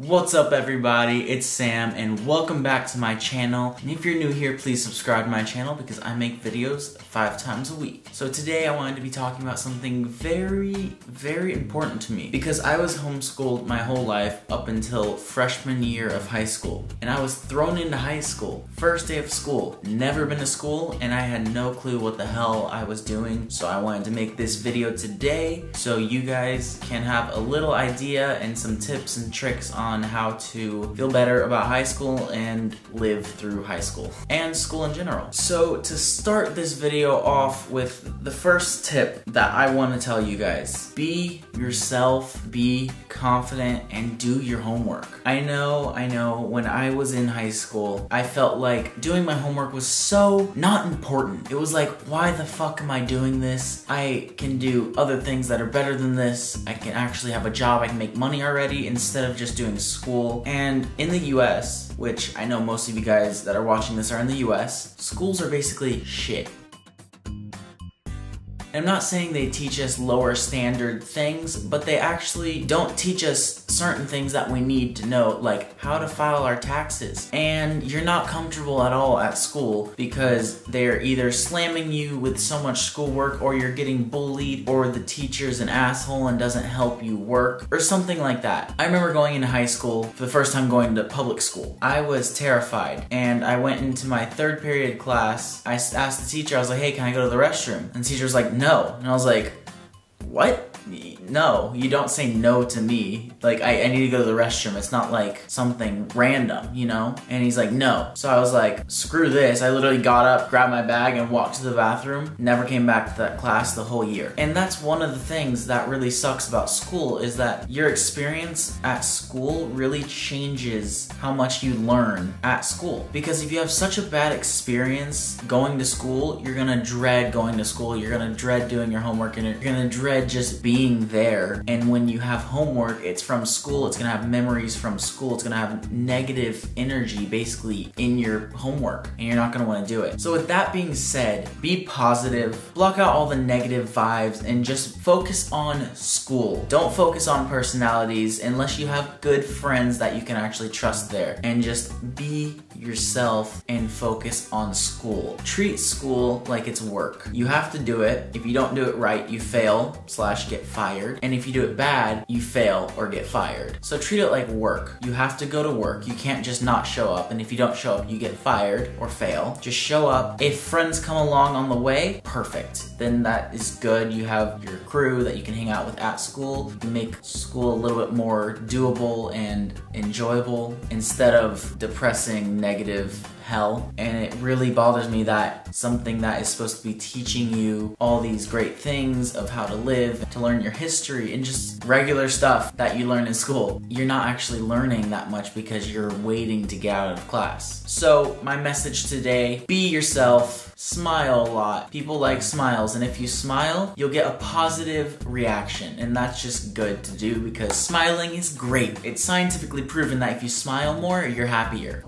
What's up everybody, it's Sam and welcome back to my channel. And if you're new here, please subscribe to my channel because I make videos 5 times a week. So today I wanted to be talking about something very important to me because I was homeschooled my whole life up until freshman year of high school. And I was thrown into high school, first day of school, never been to school, and I had no clue what the hell I was doing. So I wanted to make this video today so you guys can have a little idea and some tips and tricks on how to feel better about high school and live through high school and school in general. So to start this video off with the first tip that I want to tell you guys, be yourself, be confident, and do your homework. I know, when I was in high school, I felt like doing my homework was so not important. It was like, why the fuck am I doing this? I can do other things that are better than this. I can actually have a job, I can make money already instead of just doing school. And in the US, which I know most of you guys that are watching this are in the US, schools are basically shit. I'm not saying they teach us lower standard things, but they actually don't teach us certain things that we need to know, like how to file our taxes. And you're not comfortable at all at school because they're either slamming you with so much schoolwork, or you're getting bullied, or the teacher's an asshole and doesn't help you work, or something like that. I remember going into high school for the first time going to public school. I was terrified, and I went into my third period class. I asked the teacher, I was like, hey, can I go to the restroom? And the teacher was like, no. And I was like, what? No, you don't say no to me. Like, I need to go to the restroom. It's not like something random, you know? And he's like, no. So I was like, screw this. I literally got up, grabbed my bag, and walked to the bathroom. Never came back to that class the whole year. And that's one of the things that really sucks about school, is that your experience at school really changes how much you learn at school. Because if you have such a bad experience going to school, you're gonna dread going to school, you're gonna dread doing your homework, and you're gonna dread just being there. And when you have homework, it's from school, it's gonna have memories from school, it's gonna have negative energy basically in your homework, and you're not gonna wanna do it. So with that being said, be positive, block out all the negative vibes, and just focus on school. Don't focus on personalities unless you have good friends that you can actually trust there. And just be yourself and focus on school. Treat school like it's work. You have to do it. If you don't do it right, you fail / get fired. And if you do it bad, you fail or get fired. So treat it like work. You have to go to work. You can't just not show up. And if you don't show up, you get fired or fail. Just show up. If friends come along on the way, perfect. Then that is good. You have your crew that you can hang out with at school. You make school a little bit more doable and enjoyable instead of depressing, negative hell. And it really bothers me that something that is supposed to be teaching you all these great things of how to live, to learn your history, and just regular stuff that you learn in school, you're not actually learning that much because you're waiting to get out of class. So my message today, be yourself, smile a lot. People like smiles, and if you smile, you'll get a positive reaction, and that's just good to do because smiling is great. It's scientifically proven that if you smile more, you're happier.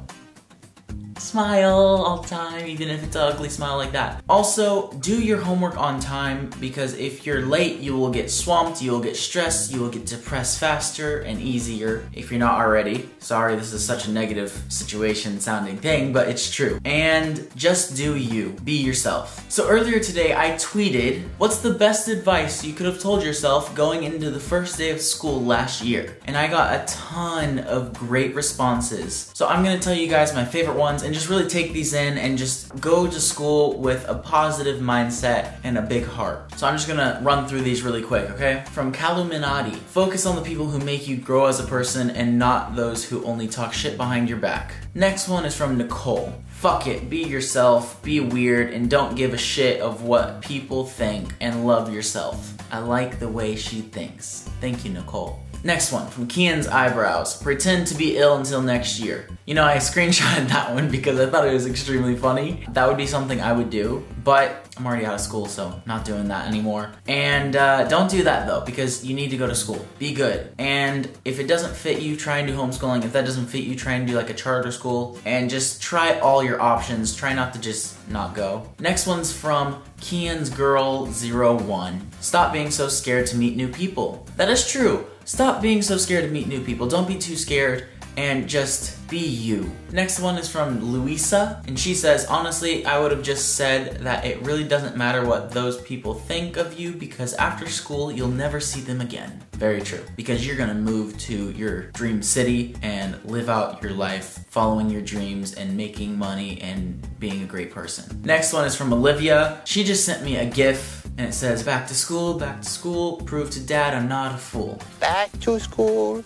Smile all the time, even if it's an ugly smile like that. Also, do your homework on time, because if you're late, you will get swamped, you will get stressed, you will get depressed faster and easier if you're not already. Sorry, this is such a negative situation sounding thing, but it's true. And just do you. Be yourself. So earlier today, I tweeted, what's the best advice you could have told yourself going into the first day of school last year? And I got a ton of great responses. So I'm gonna tell you guys my favorite ones, and just really take these in and just go to school with a positive mindset and a big heart. So I'm just gonna run through these really quick, okay? From Caluminati, focus on the people who make you grow as a person and not those who only talk shit behind your back. Next one is from Nicole. Fuck it, be yourself, be weird, and don't give a shit of what people think, and love yourself. I like the way she thinks. Thank you, Nicole. Next one, from Kian's Eyebrows. Pretend to be ill until next year. You know, I screenshotted that one because I thought it was extremely funny. That would be something I would do, but I'm already out of school, so not doing that anymore. And don't do that though, because you need to go to school. Be good. And if it doesn't fit you, try and do homeschooling. If that doesn't fit you, try and do like a charter school. And just try all your options. Try not to just not go. Next one's from Kian's Girl 01. Stop being so scared to meet new people. That is true. Stop being so scared to meet new people. Don't be too scared and just be you. Next one is from Louisa, and she says, honestly, I would have just said that it really doesn't matter what those people think of you because after school, you'll never see them again. Very true, because you're gonna move to your dream city and live out your life, following your dreams and making money and being a great person. Next one is from Olivia. She just sent me a GIF and it says, back to school, prove to dad I'm not a fool. Back to school,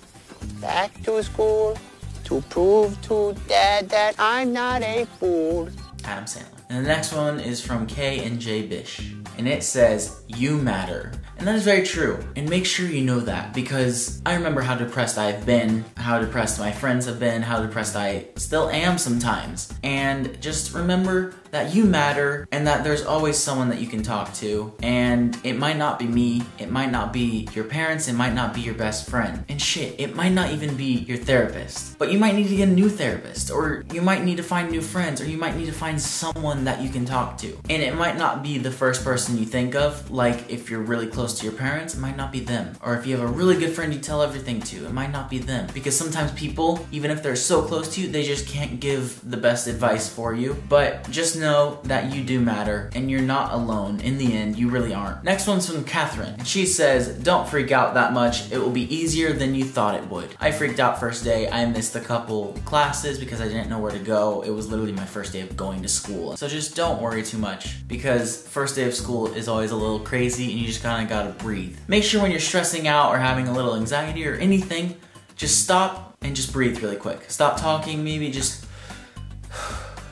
to prove to dad that I'm not a fool. Adam Sandler. And the next one is from K and J Bish. And it says, you matter. And that is very true. And make sure you know that, because I remember how depressed I've been, how depressed my friends have been, how depressed I still am sometimes. And just remember that you matter and that there's always someone that you can talk to. And it might not be me, it might not be your parents, it might not be your best friend. And shit, it might not even be your therapist. But you might need to get a new therapist, or you might need to find new friends, or you might need to find someone that you can talk to. And it might not be the first person you think of, like if you're really close to your parents, it might not be them. Or if you have a really good friend you tell everything to, it might not be them. Because sometimes people, even if they're so close to you, they just can't give the best advice for you. But just know that you do matter and you're not alone. In the end, you really aren't. Next one's from Catherine. And she says, don't freak out that much. It will be easier than you thought it would. I freaked out first day. I missed a couple classes because I didn't know where to go. It was literally my first day of going to school. So just don't worry too much, because first day of school is always a little crazy and you just kind of gotta breathe. Make sure when you're stressing out or having a little anxiety or anything, just stop and just breathe really quick. Stop talking, maybe just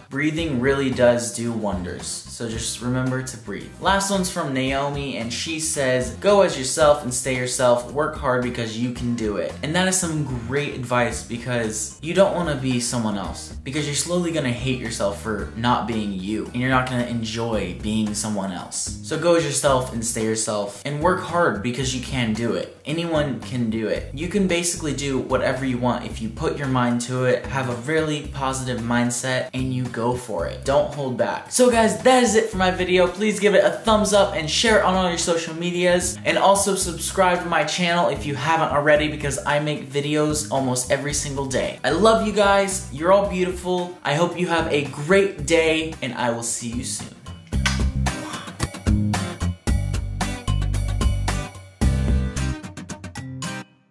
breathing really does do wonders. So just remember to breathe. Last one's from Naomi, and she says, go as yourself and stay yourself. Work hard because you can do it. And that is some great advice, because you don't want to be someone else, because you're slowly going to hate yourself for not being you, and you're not going to enjoy being someone else. So go as yourself and stay yourself, and work hard because you can do it. Anyone can do it. You can basically do whatever you want if you put your mind to it, have a really positive mindset, and you go for it. Don't hold back. So guys, that is it for my video. Please give it a thumbs up and share it on all your social medias, and also subscribe to my channel if you haven't already, because I make videos almost every single day. I love you guys. You're all beautiful. I hope you have a great day, and I will see you soon.